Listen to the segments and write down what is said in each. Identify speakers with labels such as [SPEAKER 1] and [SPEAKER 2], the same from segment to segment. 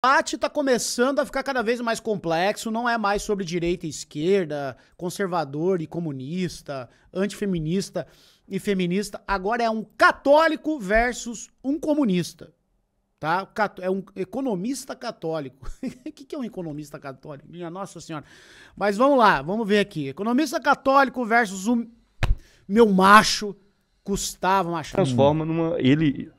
[SPEAKER 1] debate está começando a ficar cada vez mais complexo, não é mais sobre direita e esquerda, conservador e comunista, antifeminista e feminista, agora é um católico versus um comunista, tá? É um economista católico. O que é um economista católico? Minha Nossa Senhora. Mas vamos lá, vamos ver aqui. Economista católico versus o meu macho, Gustavo Machado.
[SPEAKER 2] Transforma numa...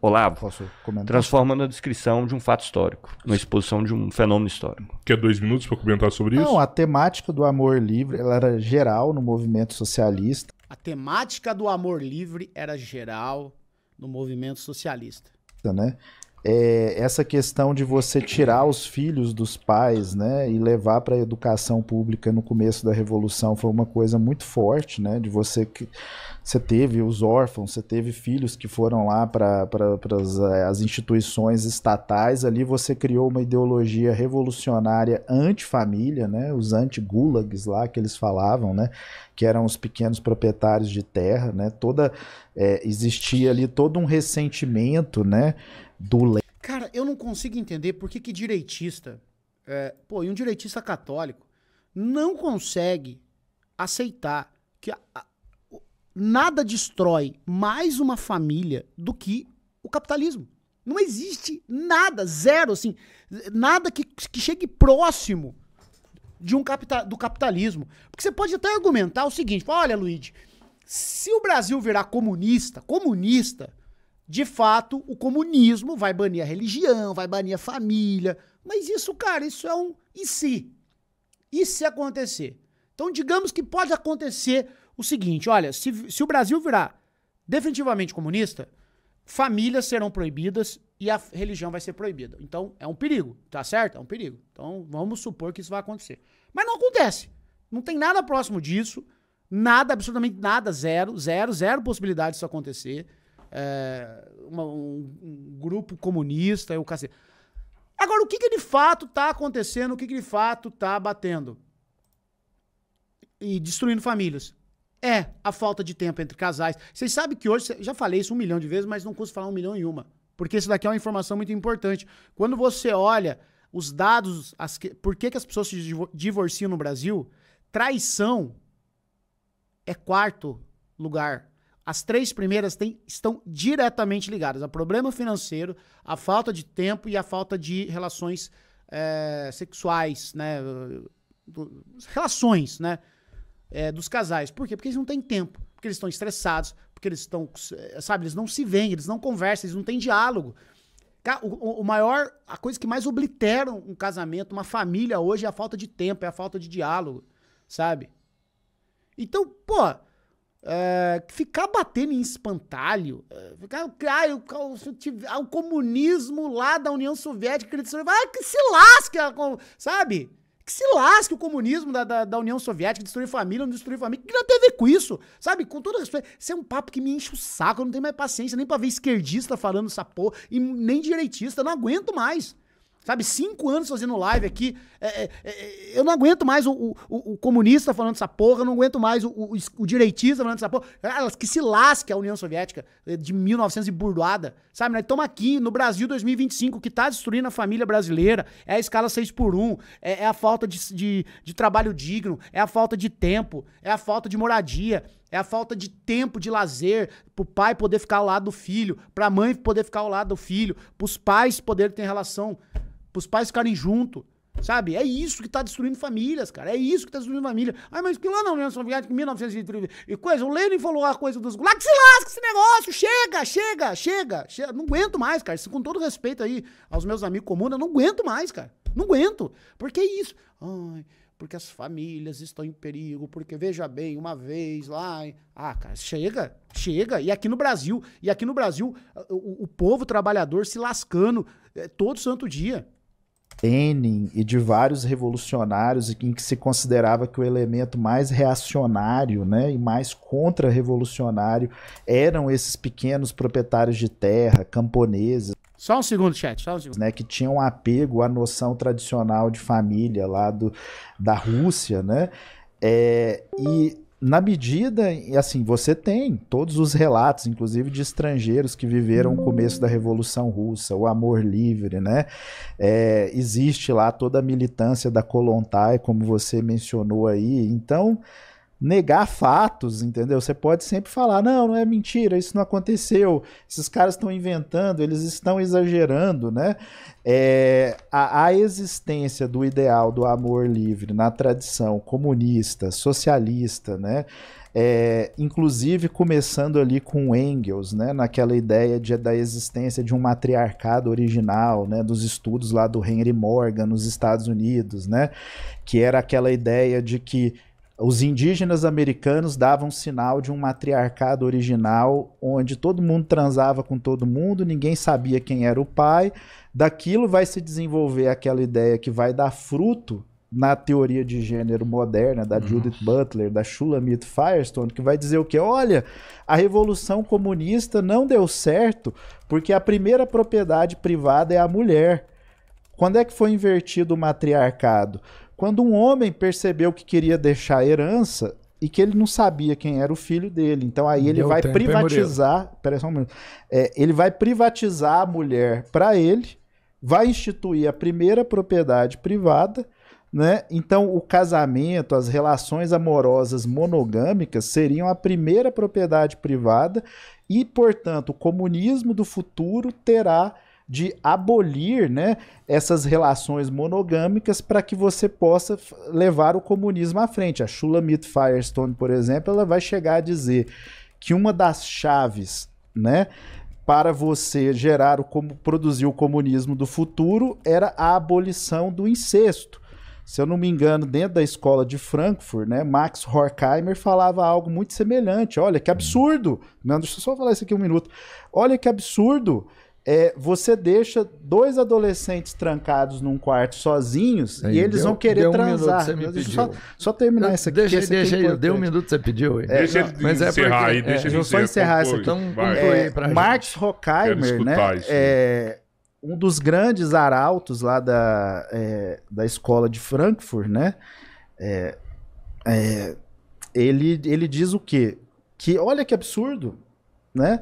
[SPEAKER 2] Olavo,
[SPEAKER 3] Posso comentar?
[SPEAKER 2] transforma na descrição de um fato histórico, na exposição de um fenômeno histórico.
[SPEAKER 4] Quer 2 minutos para comentar sobre isso?
[SPEAKER 3] Não, a temática do amor livre ela era geral no movimento socialista.
[SPEAKER 1] A temática do amor livre era geral no movimento socialista.
[SPEAKER 3] Né? Essa questão de você tirar os filhos dos pais, né, e levar para a educação pública no começo da Revolução foi uma coisa muito forte, né, de você teve os órfãos, você teve filhos que foram lá para as instituições estatais, ali você criou uma ideologia revolucionária anti-família, né, os anti-gulags lá que eles falavam, né, que eram os pequenos proprietários de terra, né, existia ali todo um ressentimento, né,
[SPEAKER 1] Cara, eu não consigo entender por que direitista, e um direitista católico, não consegue aceitar que nada destrói mais uma família do que o capitalismo. Não existe nada, zero, assim, nada que chegue próximo do capitalismo. Porque você pode até argumentar o seguinte, olha, Luigi, se o Brasil virar comunista, de fato, o comunismo vai banir a religião, vai banir a família. Mas isso, cara, isso é um e se? E se acontecer? Então, digamos que pode acontecer o seguinte, olha, se o Brasil virar definitivamente comunista, famílias serão proibidas e a religião vai ser proibida. Então, é um perigo, tá certo? É um perigo. Então, vamos supor que isso vai acontecer. Mas não acontece. Não tem nada próximo disso, nada, absolutamente nada, zero possibilidade disso acontecer. Um grupo comunista, o cacete. Agora, o que de fato tá acontecendo? O que de fato tá batendo e destruindo famílias? É a falta de tempo entre casais. Vocês sabem que hoje, já falei isso 1 milhão de vezes, mas não custa falar 1 milhão e uma. Porque isso daqui é uma informação muito importante. Quando você olha os dados, por que as pessoas se divorciam no Brasil, traição é 4º lugar. As 3 primeiras estão diretamente ligadas a problema financeiro, a falta de tempo e a falta de relações sexuais, né? Relações, né? Dos casais. Por quê? Porque eles não têm tempo, porque eles estão estressados, porque eles estão, sabe, eles não se veem, eles não conversam, eles não têm diálogo. A coisa que mais oblitera um casamento, uma família hoje é a falta de tempo, é a falta de diálogo, sabe? Então, ficar batendo em espantalho, o comunismo lá da União Soviética, que se lasque, sabe? Que se lasque o comunismo da União Soviética, destruir família, não destruir família, que não tem a ver com isso, sabe? Com todo respeito, isso é um papo que me enche o saco, eu não tenho mais paciência nem pra ver esquerdista falando essa porra, e nem direitista, eu não aguento mais. Sabe, 5 anos fazendo live aqui, eu não aguento mais o comunista falando essa porra, eu não aguento mais o direitista falando essa porra, que se lasque a União Soviética de 1900 e burdoada, sabe, nós estamos aqui no Brasil 2025, o que tá destruindo a família brasileira é a escala 6x1, é a falta de trabalho digno, é a falta de tempo, é a falta de moradia, é a falta de tempo de lazer, pro pai poder ficar ao lado do filho, pra mãe poder ficar ao lado do filho, pros pais poderem ter relação, pros pais ficarem juntos, sabe? É isso que tá destruindo famílias, cara. É isso que tá destruindo família. Mas que lá na União Soviética, em 1930 e coisa, o Lenin falou a coisa dos gulags, que se lasca esse negócio, chega. Não aguento mais, cara. Com todo respeito aí aos meus amigos comuns, eu não aguento mais, cara. Não aguento. Porque é isso. Porque as famílias estão em perigo, porque veja bem, uma vez lá... cara, chega. E aqui no Brasil, o povo trabalhador se lascando todo santo dia.
[SPEAKER 3] Lenin e de vários revolucionários em que se considerava que o elemento mais reacionário, né, e mais contra-revolucionário eram esses pequenos proprietários de terra, camponeses.
[SPEAKER 1] Só um segundo, chat, só um segundo.
[SPEAKER 3] Né, que tinham um apego à noção tradicional de família lá da Rússia, né? E na medida, e assim, você tem todos os relatos, inclusive de estrangeiros que viveram o começo da Revolução Russa, o amor livre, né? Existe lá toda a militância da Kollontai, como você mencionou aí. Então, negar fatos, entendeu? Você pode sempre falar, não é mentira, isso não aconteceu, esses caras estão inventando, eles estão exagerando, né? A existência do ideal do amor livre na tradição comunista, socialista, né? Inclusive começando ali com Engels, né? Naquela ideia da existência de um matriarcado original, né? Dos estudos lá do Henry Morgan nos Estados Unidos, né? Que era aquela ideia de que os indígenas americanos davam sinal de um matriarcado original, onde todo mundo transava com todo mundo, ninguém sabia quem era o pai. Daquilo vai se desenvolver aquela ideia que vai dar fruto na teoria de gênero moderna, da Judith Butler, da Shulamit Firestone, que vai dizer o quê? Olha, a Revolução Comunista não deu certo porque a primeira propriedade privada é a mulher. Quando é que foi invertido o matriarcado? Quando um homem percebeu que queria deixar herança e que ele não sabia quem era o filho dele. Então aí ele vai privatizar... Peraí só um minuto. Ele vai privatizar a mulher para ele, vai instituir a primeira propriedade privada, né? Então o casamento, as relações amorosas monogâmicas seriam a primeira propriedade privada e, portanto, o comunismo do futuro terá de abolir, né, essas relações monogâmicas para que você possa levar o comunismo à frente. A Shulamit Firestone, por exemplo, ela vai chegar a dizer que uma das chaves, né, para você produzir o comunismo do futuro era a abolição do incesto. Se eu não me engano, dentro da escola de Frankfurt, né, Max Horkheimer falava algo muito semelhante. Olha, que absurdo! Não, deixa eu só falar isso aqui um minuto. Olha que absurdo! Você deixa dois adolescentes trancados num quarto sozinhos e eles vão querer transar. Só terminar isso aqui.
[SPEAKER 4] Deixa aí, deu um minuto que você pediu.
[SPEAKER 5] Deixa ele encerrar aí, deixa ele
[SPEAKER 3] só encerrar isso aqui. Então, Max Horkheimer, né, um dos grandes arautos lá da escola de Frankfurt, né, ele diz o quê? Que olha que absurdo, né?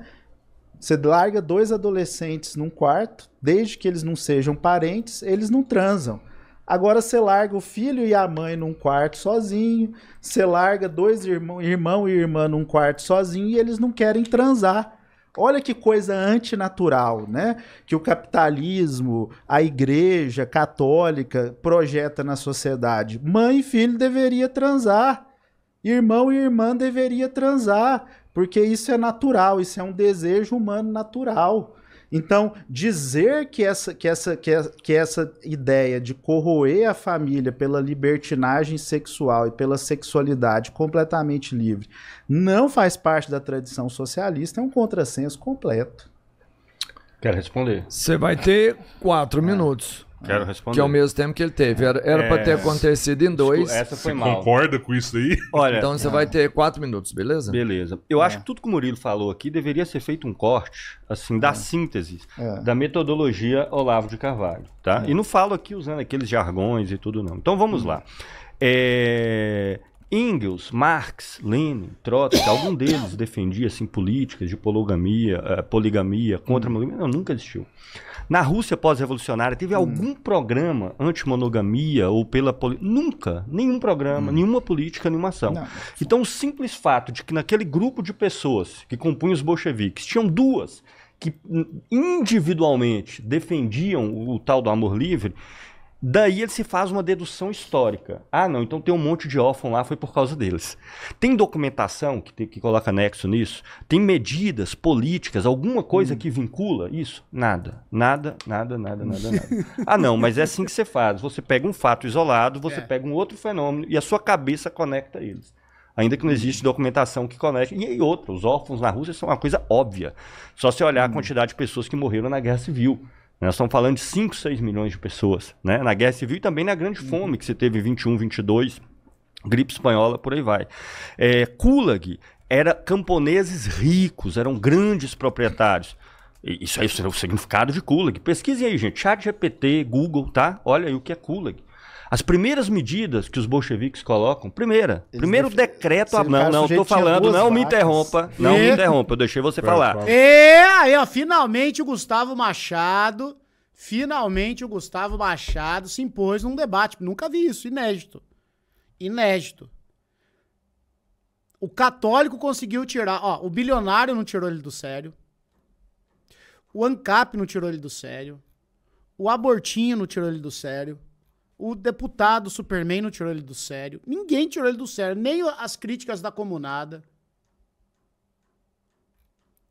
[SPEAKER 3] Você larga dois adolescentes num quarto, desde que eles não sejam parentes, eles não transam. Agora você larga o filho e a mãe num quarto sozinho, você larga dois irmão e irmã num quarto sozinho e eles não querem transar. Olha que coisa antinatural, né? Que o capitalismo, a igreja católica projeta na sociedade. Mãe e filho deveria transar. Irmão e irmã deveria transar. Porque isso é natural, isso é um desejo humano natural. Então, dizer que essa ideia de corroer a família pela libertinagem sexual e pela sexualidade completamente livre não faz parte da tradição socialista é um contrassenso completo.
[SPEAKER 2] Quero responder.
[SPEAKER 4] Você vai ter 4 minutos.
[SPEAKER 2] Quero responder.
[SPEAKER 4] Que é o mesmo tempo que ele teve. Era para ter acontecido em 2.
[SPEAKER 2] Essa foi
[SPEAKER 5] Você
[SPEAKER 2] mal.
[SPEAKER 5] concorda com isso aí?
[SPEAKER 2] Olha,
[SPEAKER 4] então você vai ter 4 minutos, beleza?
[SPEAKER 2] Beleza. Eu acho que tudo que o Murilo falou aqui deveria ser feito um corte, assim, da síntese da metodologia Olavo de Carvalho, tá? E não falo aqui usando aqueles jargões e tudo, não. Então vamos lá. Engels, Marx, Lenin, Trotsky, algum deles defendia, assim, políticas de poligamia, contra a monogamia. Não, nunca existiu. Na Rússia pós-revolucionária, teve algum programa anti-monogamia ou pela Nunca. Nenhum programa, nenhuma política, nenhuma ação. Não. Então, o simples fato de que naquele grupo de pessoas que compunham os bolcheviques, tinham duas que individualmente defendiam o tal do amor livre, daí ele se faz uma dedução histórica. Ah, não, então tem um monte de órfão lá, foi por causa deles. Tem documentação que coloca nexo nisso? Tem medidas políticas, alguma coisa que vincula isso? Nada. Nada. Ah, não, mas é assim que você faz. Você pega um fato isolado, você pega um outro fenômeno e a sua cabeça conecta eles. Ainda que não existe documentação que conecte. E outra, os órfãos na Rússia são uma coisa óbvia. Só se olhar a quantidade de pessoas que morreram na Guerra Civil. Nós estamos falando de 5, 6 milhões de pessoas, né? Na Guerra Civil e também na Grande Fome, que você teve em 21, 22, gripe espanhola, por aí vai. Kulag era camponeses ricos, eram grandes proprietários. Isso aí é o significado de Kulag. Pesquisem aí, gente. ChatGPT, Google, tá? Olha aí o que é Kulag. As primeiras medidas que os bolcheviques colocam, primeiro decreto... Não, tô falando, não me interrompa, eu deixei você falar.
[SPEAKER 1] Aí, ó, finalmente o Gustavo Machado se impôs num debate. Nunca vi isso, inédito. O católico conseguiu tirar, ó, o bilionário não tirou ele do sério, o ANCAP não tirou ele do sério, o abortinho não tirou ele do sério, o deputado Superman não tirou ele do sério. Ninguém tirou ele do sério. Nem as críticas da comunada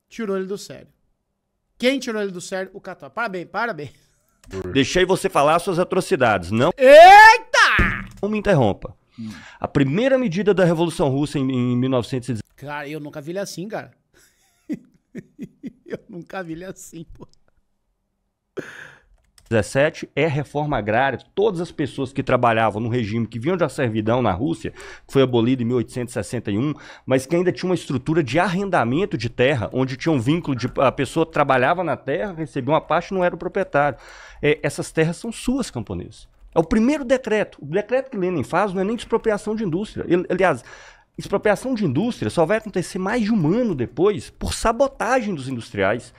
[SPEAKER 1] tirou ele do sério. Quem tirou ele do sério? O católico. Parabéns.
[SPEAKER 2] Deixei você falar suas atrocidades. Não.
[SPEAKER 1] Eita!
[SPEAKER 2] Não me interrompa. A primeira medida da Revolução Russa em 1917...
[SPEAKER 1] Cara, eu nunca vi ele assim, cara. Eu nunca vi ele assim, pô.
[SPEAKER 2] 17 é reforma agrária. Todas as pessoas que trabalhavam no regime, que vinham da servidão na Rússia, que foi abolida em 1861, mas que ainda tinha uma estrutura de arrendamento de terra, onde tinha um vínculo de a pessoa trabalhava na terra, recebia uma parte e não era o proprietário. Essas terras são suas, camponeses. É o primeiro decreto. O decreto que Lenin faz não é nem de expropriação de indústria. Aliás, expropriação de indústria só vai acontecer mais de um ano depois por sabotagem dos industriais.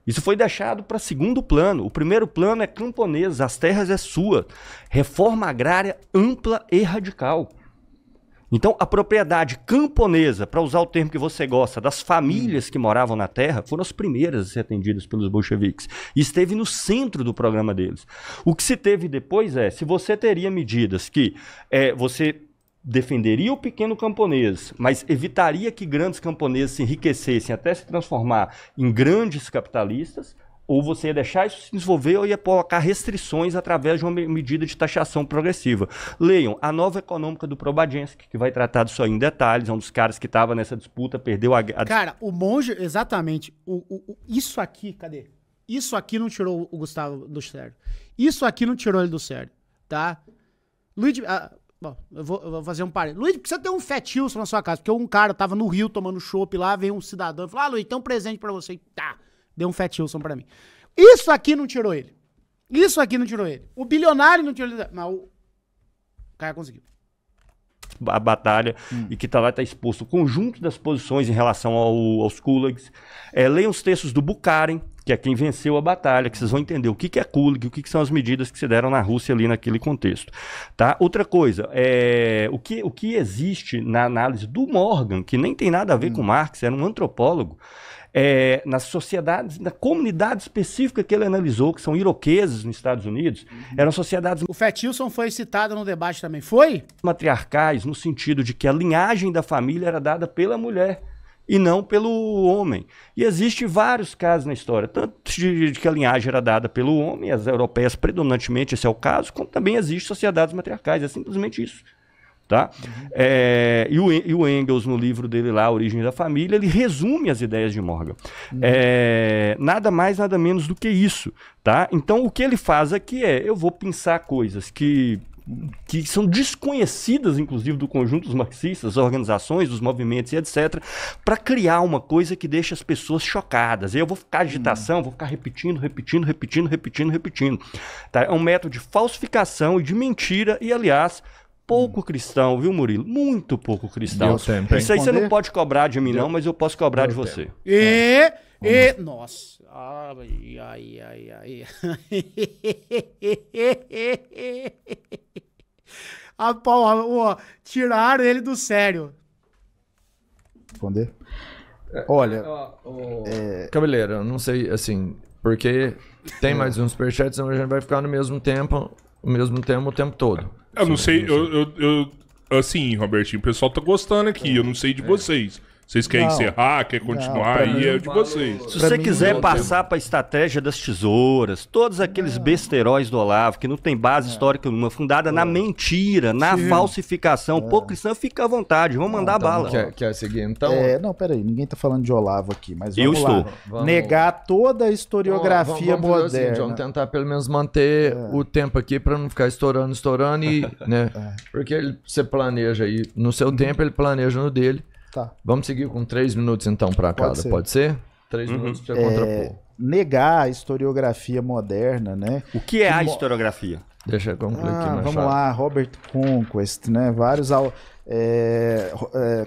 [SPEAKER 2] Isso foi deixado para segundo plano. O primeiro plano é camponês, as terras é sua. Reforma agrária ampla e radical. Então, a propriedade camponesa, para usar o termo que você gosta, das famílias que moravam na terra, foram as primeiras a ser atendidas pelos bolcheviques. E esteve no centro do programa deles. O que se teve depois se você teria medidas que você defenderia o pequeno camponês, mas evitaria que grandes camponeses se enriquecessem até se transformar em grandes capitalistas, ou você ia deixar isso se desenvolver ou ia colocar restrições através de uma medida de taxação progressiva. Leiam A Nova Econômica do Probadensky, que vai tratar disso aí em detalhes, é um dos caras que estava nessa disputa, perdeu a...
[SPEAKER 1] Cara, o monge, exatamente, isso aqui, cadê? Isso aqui não tirou o Gustavo do sério. Isso aqui não tirou ele do sério, tá? Luiz... Bom, eu vou fazer um parênteses. Luiz, precisa ter um Fat Wilson na sua casa, porque um cara tava no Rio tomando chopp lá, veio um cidadão e falou, Luiz, tem um presente pra você. E tá, deu um Fat Wilson pra mim. Isso aqui não tirou ele. O bilionário não tirou ele. Mas o cara conseguiu.
[SPEAKER 2] A batalha e que tá lá, tá exposto o conjunto das posições em relação aos kulaks. Leiam os textos do Bukharin, que é quem venceu a batalha, que vocês vão entender o que é Kulag, o que são as medidas que se deram na Rússia ali naquele contexto. Tá? Outra coisa, o que existe na análise do Morgan, que nem tem nada a ver com Marx, era um antropólogo, nas sociedades, na comunidade específica que ele analisou, que são iroqueses nos Estados Unidos, eram sociedades...
[SPEAKER 1] O Fat Wilson foi citado no debate também, foi?
[SPEAKER 2] Matriarcais, no sentido de que a linhagem da família era dada pela mulher e não pelo homem. E existem vários casos na história, tanto de que a linhagem era dada pelo homem, as europeias predominantemente, esse é o caso, como também existem sociedades matriarcais, é simplesmente isso. Tá? E o Engels, no livro dele lá, A Origem da Família, ele resume as ideias de Morgan. Nada mais, nada menos do que isso. Tá? Então, o que ele faz aqui eu vou pensar coisas que são desconhecidas, inclusive, do conjunto dos marxistas, das organizações, dos movimentos e etc., para criar uma coisa que deixa as pessoas chocadas. E eu vou ficar agitação, vou ficar repetindo. Tá? É um método de falsificação e de mentira, e, aliás, pouco cristão, viu, Murilo? Muito pouco cristão. Isso aí você não pode cobrar de mim, não, mas eu posso cobrar de você.
[SPEAKER 1] Nossa. Ai. Tiraram ele do sério.
[SPEAKER 3] Responder? Olha...
[SPEAKER 4] Cabeleira, eu não sei, assim, porque tem mais um superchat, senão a gente vai ficar no mesmo tempo o tempo todo.
[SPEAKER 5] Eu não sei, assim, Robertinho, o pessoal tá gostando aqui, eu não sei de vocês. Vocês querem encerrar, quer continuar, aí é de vocês.
[SPEAKER 2] Se você quiser passar para a estratégia das tesouras, todos aqueles besteróis do Olavo, que não tem base histórica nenhuma, fundada na mentira, na falsificação, pouco cristão, fica à vontade, vamos mandar bala.
[SPEAKER 4] Quer seguir, então?
[SPEAKER 3] Não, peraí, ninguém tá falando de Olavo aqui, mas
[SPEAKER 2] vamos lá.
[SPEAKER 3] Negar toda a historiografia moderna.
[SPEAKER 4] Vamos tentar pelo menos manter o tempo aqui para não ficar estourando e, né? Porque você planeja aí no seu tempo, ele planeja no dele.
[SPEAKER 3] Tá.
[SPEAKER 4] Vamos seguir com 3 minutos então para cada, pode ser? 3 minutos para você contrapor.
[SPEAKER 3] Negar a historiografia moderna, né?
[SPEAKER 2] O que é a historiografia?
[SPEAKER 4] Deixa eu concluir aqui,
[SPEAKER 3] vamos lá, Robert Conquest, né? Vários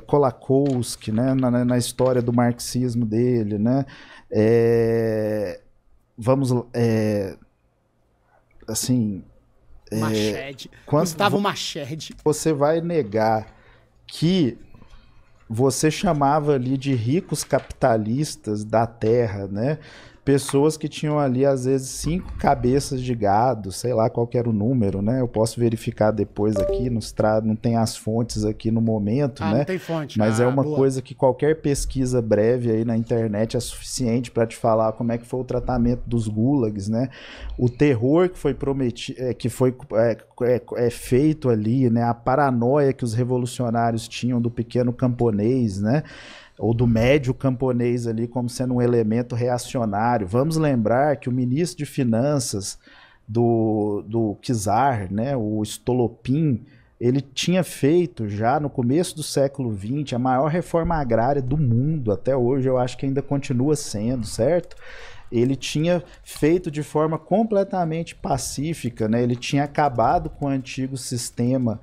[SPEAKER 3] Kolakowski, né? Na história do marxismo dele, né? Assim...
[SPEAKER 1] Machete. Gustavo Machete.
[SPEAKER 3] Você vai negar que você chamava ali de ricos capitalistas da terra, né? Pessoas que tinham ali, às vezes, 5 cabeças de gado, sei lá qual que era o número, né? Eu posso verificar depois aqui, não tem as fontes aqui no momento, né?
[SPEAKER 1] Não tem fonte.
[SPEAKER 3] Mas é uma coisa que qualquer pesquisa breve aí na internet é suficiente para te falar como é que foi o tratamento dos gulags, né? O terror que foi prometido, que foi feito ali, né? A paranoia que os revolucionários tinham do pequeno camponês, né? Ou do médio camponês ali como sendo um elemento reacionário. Vamos lembrar que o ministro de Finanças do czar, né, o Stolopin, ele tinha feito já no começo do século XX a maior reforma agrária do mundo, até hoje eu acho que ainda continua sendo, certo? Ele tinha feito de forma completamente pacífica, né? Ele tinha acabado com o antigo sistema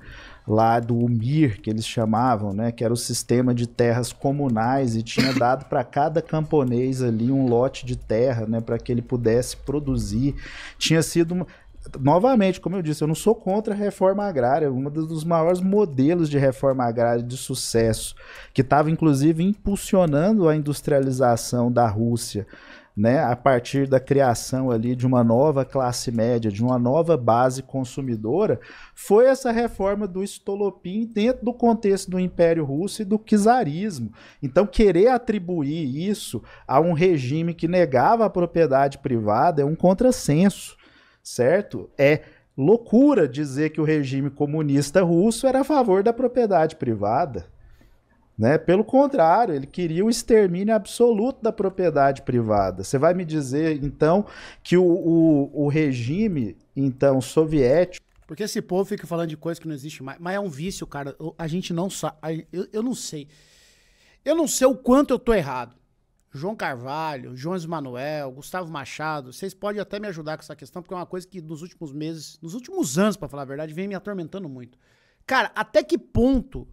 [SPEAKER 3] lá do UMIR, que eles chamavam, né, que era o sistema de terras comunais, e tinha dado para cada camponês ali um lote de terra, né, para que ele pudesse produzir. Tinha sido, novamente, como eu disse, eu não sou contra a reforma agrária, um dos maiores modelos de reforma agrária de sucesso, que estava inclusive impulsionando a industrialização da Rússia, né, a partir da criação ali de uma nova classe média, de uma nova base consumidora, foi essa reforma do Stolopin dentro do contexto do Império Russo e do czarismo. Então, querer atribuir isso a um regime que negava a propriedade privada é um contrassenso, certo? É loucura dizer que o regime comunista russo era a favor da propriedade privada. Né? Pelo contrário, ele queria o extermínio absoluto da propriedade privada. Você vai me dizer, então, que o regime, então, soviético...
[SPEAKER 1] Porque esse povo fica falando de coisa que não existe mais. Mas é um vício, cara. A gente não sabe. Eu não sei. Eu não sei o quanto eu tô errado. João Carvalho, Jones Manuel, Gustavo Machado, vocês podem até me ajudar com essa questão, porque é uma coisa que nos últimos meses, nos últimos anos, pra falar a verdade, vem me atormentando muito. Cara, até que ponto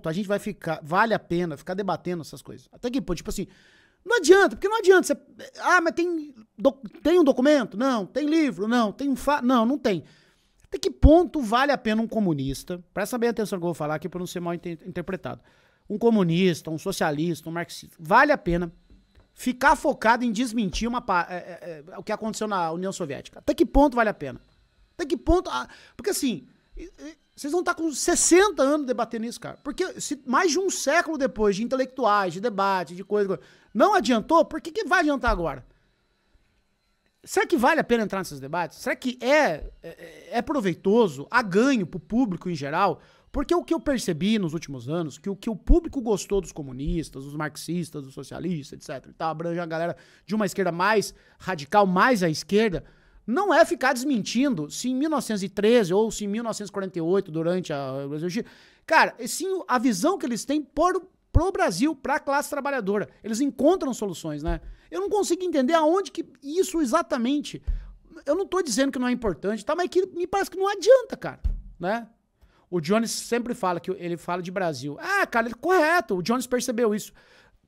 [SPEAKER 1] a gente vai ficar, vale a pena ficar debatendo essas coisas? Até que ponto? Tipo assim, não adianta, porque não adianta você, mas tem um documento? Não. Tem livro? Não. Tem não tem. Até que ponto vale a pena um comunista, presta bem atenção no que eu vou falar aqui para não ser mal interpretado, um comunista, um socialista, um marxista, vale a pena ficar focado em desmentir o que aconteceu na União Soviética? Até que ponto vale a pena? Até que ponto... Porque assim... Vocês vão estar com 60 anos debatendo isso, cara. Porque se mais de um século depois de intelectuais, de debate, de coisa, não adiantou, por que vai adiantar agora? Será que vale a pena entrar nesses debates? Será que é proveitoso, há ganho pro público em geral? Porque o que eu percebi nos últimos anos, que o que o público gostou dos comunistas, dos marxistas, dos socialistas, etc. Tá, abrange a galera de uma esquerda mais radical, mais à esquerda, não é ficar desmentindo se em 1913 ou se em 1948, durante a... Cara, sim, a visão que eles têm pro Brasil, pra classe trabalhadora. Eles encontram soluções, né? Eu não consigo entender aonde que isso exatamente... Eu não tô dizendo que não é importante, tá? Mas que me parece que não adianta, cara, né? O Jones sempre fala, que ele fala de Brasil. Cara, ele é correto, o Jones percebeu isso.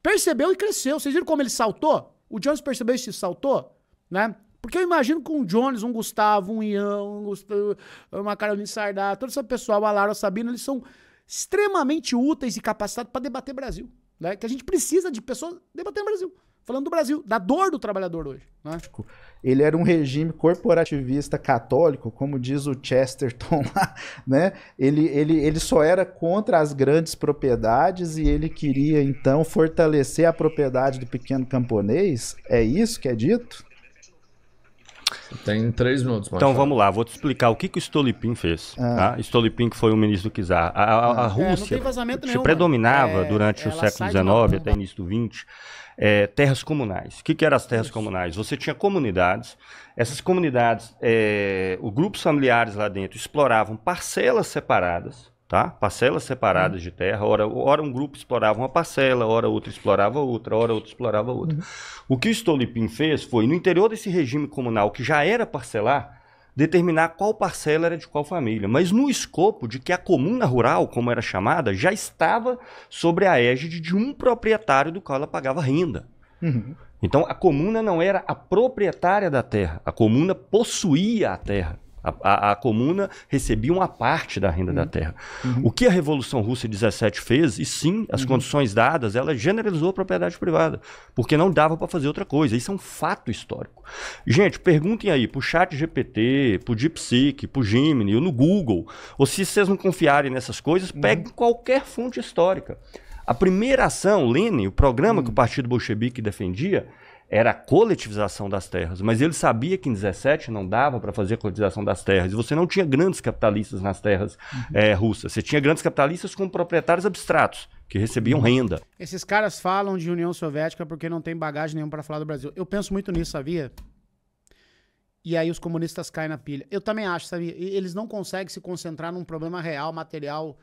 [SPEAKER 1] Percebeu e cresceu. Vocês viram como ele saltou? O Jones percebeu isso e saltou, né? Porque eu imagino que um Jones, um Gustavo, um Ian, uma Carolina Sardá, todo esse pessoal, a Lara, a Sabina, eles são extremamente úteis e capacitados para debater Brasil, né? Que a gente precisa de pessoas debatendo Brasil, falando do Brasil, da dor do trabalhador hoje, né?
[SPEAKER 3] Ele era um regime corporativista católico, como diz o Chesterton lá, né? Ele só era contra as grandes propriedades e ele queria, então, fortalecer a propriedade do pequeno camponês. É isso que é dito?
[SPEAKER 4] Tem 3 minutos.
[SPEAKER 2] Então vamos lá, vou te explicar o que o Stolipin fez. Tá? Stolipin, que foi o ministro do czar. A Rússia se predominava durante o século XIX até início do XX terras comunais. O que eram as terras comunais? Você tinha comunidades, essas comunidades, os grupos familiares lá dentro exploravam parcelas separadas, tá? Parcelas separadas de terra. Ora um grupo explorava uma parcela, ora outro explorava outra, ora outro explorava outra. O que o Stolipin fez foi, no interior desse regime comunal, que já era parcelar, determinar qual parcela era de qual família, mas no escopo de que a comuna rural, como era chamada, já estava sobre a égide de um proprietário do qual ela pagava renda. Então a comuna não era a proprietária da terra, a comuna possuía a terra. A comuna recebia uma parte da renda da terra. O que a Revolução Russa de 17 fez, e sim, as condições dadas, ela generalizou a propriedade privada, porque não dava para fazer outra coisa. Isso é um fato histórico. Gente, perguntem aí pro ChatGPT, pro DeepSeek, pro Gemini, ou no Google, ou se vocês não confiarem nessas coisas, peguem qualquer fonte histórica. A primeira ação, Lenin, o programa que o Partido Bolchevique defendia, era a coletivização das terras, mas ele sabia que em 17 não dava para fazer a coletivização das terras, e você não tinha grandes capitalistas nas terras russas, você tinha grandes capitalistas como proprietários abstratos, que recebiam renda.
[SPEAKER 1] Esses caras falam de União Soviética porque não tem bagagem nenhuma para falar do Brasil. Eu penso muito nisso, sabia? E aí os comunistas caem na pilha. Eu também acho, sabia? Eles não conseguem se concentrar num problema real, material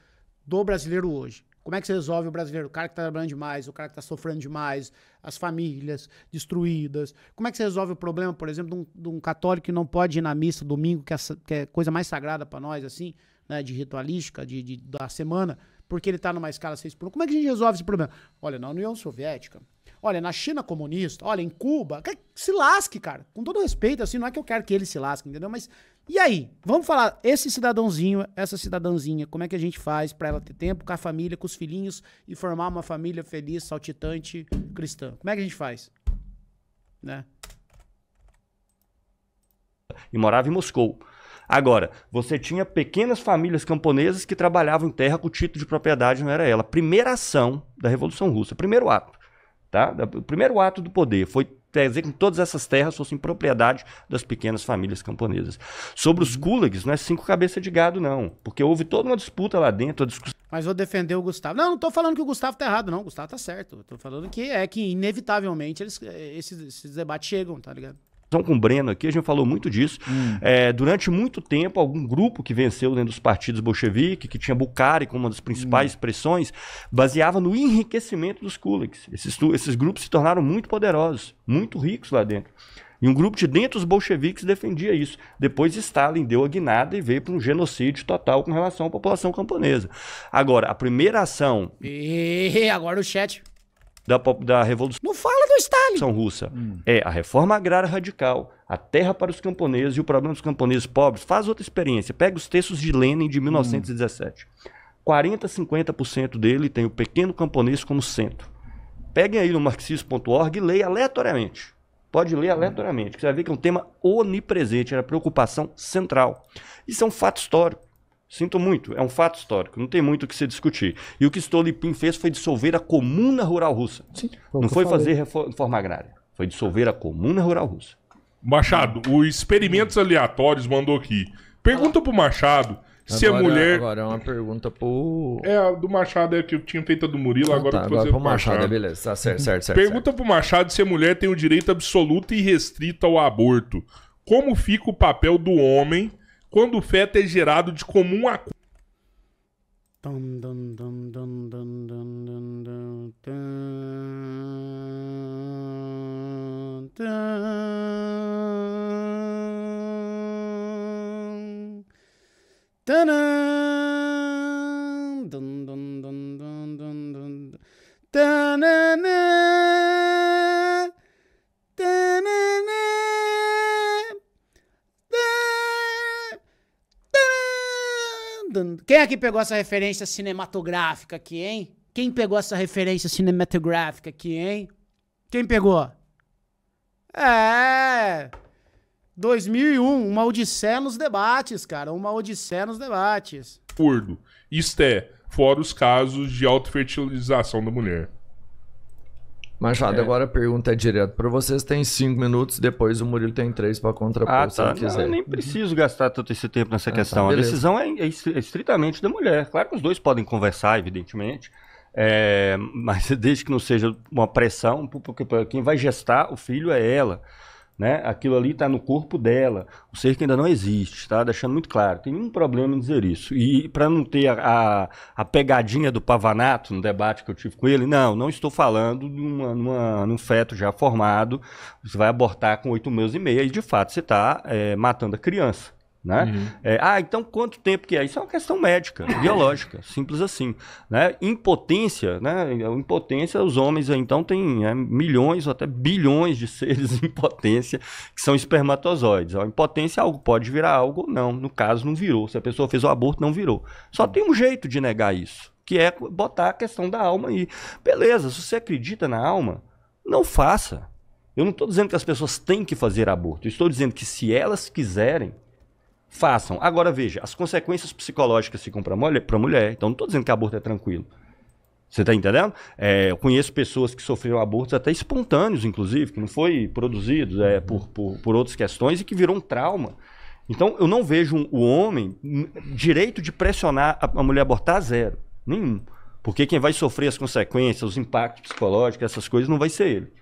[SPEAKER 1] do brasileiro hoje. Como é que você resolve o brasileiro? O cara que tá trabalhando demais, o cara que tá sofrendo demais, as famílias destruídas. Como é que você resolve o problema, por exemplo, de um católico que não pode ir na missa domingo, que é coisa mais sagrada para nós, assim, né, de ritualística, da semana, porque ele tá numa escala 6x1. Como é que a gente resolve esse problema? Olha, na União Soviética, olha, na China comunista, olha, em Cuba, se lasque, cara. Com todo respeito, assim, não é que eu quero que ele se lasque, entendeu? Mas, e aí? Vamos falar, esse cidadãozinho, essa cidadãzinha, como é que a gente faz pra ela ter tempo com a família, com os filhinhos e formar uma família feliz, saltitante, cristã? Como é que a gente faz? Né?
[SPEAKER 2] E morava em Moscou. Agora, você tinha pequenas famílias camponesas que trabalhavam em terra com o título de propriedade, não era ela. Primeira ação da Revolução Russa, primeiro ato. Tá? O primeiro ato do poder foi dizer que todas essas terras fossem propriedade das pequenas famílias camponesas. Sobre os gulags, não é 5 cabeças de gado, não. Porque houve toda uma disputa lá dentro.
[SPEAKER 1] Mas vou defender o Gustavo. Não tô falando que o Gustavo tá errado, não. O Gustavo tá certo. Tô falando que inevitavelmente, esses debates chegam, tá ligado?
[SPEAKER 2] Com o Breno aqui, a gente falou muito disso. Durante muito tempo, algum grupo que venceu dentro dos partidos bolcheviques, que tinha Bukhari como uma das principais expressões, baseava no enriquecimento dos gulags. Esses grupos se tornaram muito poderosos, muito ricos lá dentro. E um grupo de dentro dos bolcheviques defendia isso. Depois Stalin deu a guinada e veio para um genocídio total com relação à população camponesa. Agora, a primeira ação...
[SPEAKER 1] E agora o chat...
[SPEAKER 2] Da Revolução
[SPEAKER 1] não fala do Stalin.
[SPEAKER 2] Russa é a reforma agrária radical, a terra para os camponeses e o problema dos camponeses pobres. Faz outra experiência, pega os textos de Lenin de 1917. 40, 50% dele tem o pequeno camponês como centro. Peguem aí no marxismo.org e leia aleatoriamente. Pode ler aleatoriamente, que você vai ver que é um tema onipresente, era preocupação central. Isso é um fato histórico. Sinto muito, é um fato histórico, não tem muito o que se discutir. E o que Stolypin fez foi dissolver a Comuna Rural Russa. Sim, não foi fazer reforma agrária, foi dissolver a Comuna Rural Russa.
[SPEAKER 5] Machado, o Experimentos Aleatórios mandou aqui. Pergunta pro Machado se
[SPEAKER 4] agora,
[SPEAKER 5] a mulher...
[SPEAKER 4] Agora é uma pergunta pro...
[SPEAKER 5] a do Machado é que eu tinha feito a do Murilo, agora eu vou fazer
[SPEAKER 4] pro Machado. Beleza, tá certo.
[SPEAKER 5] Pergunta pro Machado se a mulher tem o direito absoluto e restrito ao aborto. Como fica o papel do homem... quando o feto é gerado de comum acordo.
[SPEAKER 1] Quem aqui pegou essa referência cinematográfica aqui, hein? Quem pegou essa referência cinematográfica aqui, hein? Quem pegou? 2001, uma odisseia nos debates, cara. Uma odisseia nos debates.
[SPEAKER 5] Isto é, fora os casos de autofertilização da mulher.
[SPEAKER 4] Machado, agora a pergunta é direto pra vocês. Tem 5 minutos, depois o Murilo tem 3 pra contrapor, se ele quiser.
[SPEAKER 2] Eu nem preciso gastar todo esse tempo nessa questão.
[SPEAKER 4] Tá,
[SPEAKER 2] a decisão é estritamente da mulher. Claro que os dois podem conversar, evidentemente, mas desde que não seja uma pressão, porque quem vai gestar o filho é ela. Né? Aquilo ali está no corpo dela, o ser que ainda não existe, tá? Deixando muito claro, tem nenhum problema em dizer isso. E para não ter a pegadinha do Pavanato no debate que eu tive com ele, não estou falando de num feto já formado, você vai abortar com 8 meses e meio, e de fato você está matando a criança. Né? Então quanto tempo que é? Isso é uma questão médica, biológica, simples assim. Né? Impotência, né? Impotência, os homens então têm milhões ou até bilhões de seres em potência que são espermatozoides. A impotência pode virar algo ou não. No caso, não virou. Se a pessoa fez o aborto, não virou. Só tem um jeito de negar isso, que é botar a questão da alma aí. Beleza, se você acredita na alma, não faça. Eu não estou dizendo que as pessoas têm que fazer aborto. Eu estou dizendo que se elas quiserem, façam. Agora veja, as consequências psicológicas ficam para a mulher. Então não estou dizendo que aborto é tranquilo. Você está entendendo? Eu conheço pessoas que sofreram abortos até espontâneos, inclusive, que não foi produzido por outras questões e que virou um trauma. Então eu não vejo o homem direito de pressionar a mulher a abortar, zero. Nenhum. Porque quem vai sofrer as consequências, os impactos psicológicos, essas coisas, não vai ser ele.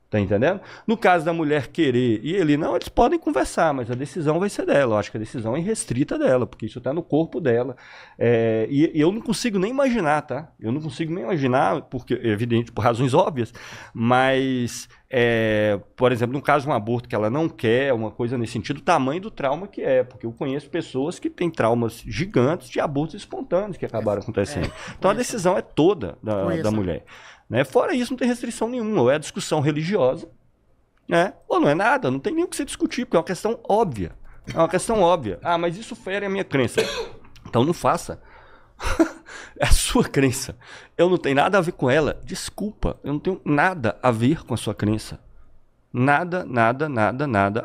[SPEAKER 2] Tá entendendo? No caso da mulher querer e ele não, eles podem conversar, mas a decisão vai ser dela. Eu acho que a decisão é irrestrita dela, porque isso está no corpo dela. E eu não consigo nem imaginar, tá? Eu não consigo nem imaginar, porque, evidente, por razões óbvias, mas, por exemplo, no caso de um aborto que ela não quer, uma coisa nesse sentido, o tamanho do trauma que é, porque eu conheço pessoas que têm traumas gigantes de abortos espontâneos que acabaram acontecendo. Então a decisão é toda da mulher. Né? Fora isso, não tem restrição nenhuma. Ou é discussão religiosa, né? Ou não é nada, não tem nem o que se discutir, porque é uma questão óbvia. É uma questão óbvia. Mas isso fere a minha crença. Então não faça. É a sua crença. Eu não tenho nada a ver com ela. Desculpa, eu não tenho nada a ver com a sua crença. Nada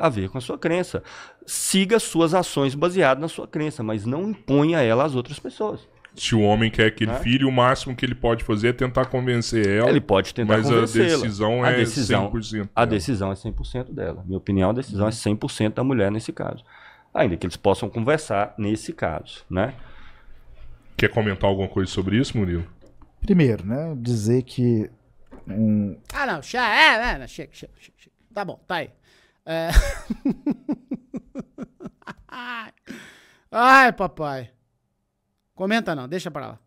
[SPEAKER 2] a ver com a sua crença. Siga suas ações baseadas na sua crença, mas não imponha ela às outras pessoas.
[SPEAKER 5] Se o homem quer aquele filho, o máximo que ele pode fazer é tentar convencer ela.
[SPEAKER 2] Ele pode tentar convencê-la.
[SPEAKER 5] Mas a decisão é 100%.
[SPEAKER 2] A decisão é 100% dela. Minha opinião, a decisão é 100% da mulher nesse caso. Ainda que eles possam conversar nesse caso, né?
[SPEAKER 5] Quer comentar alguma coisa sobre isso, Murilo?
[SPEAKER 3] Primeiro, né? Dizer que
[SPEAKER 1] não. Chega. Tá bom, tá aí. Ai, papai. Comenta não, deixa pra lá.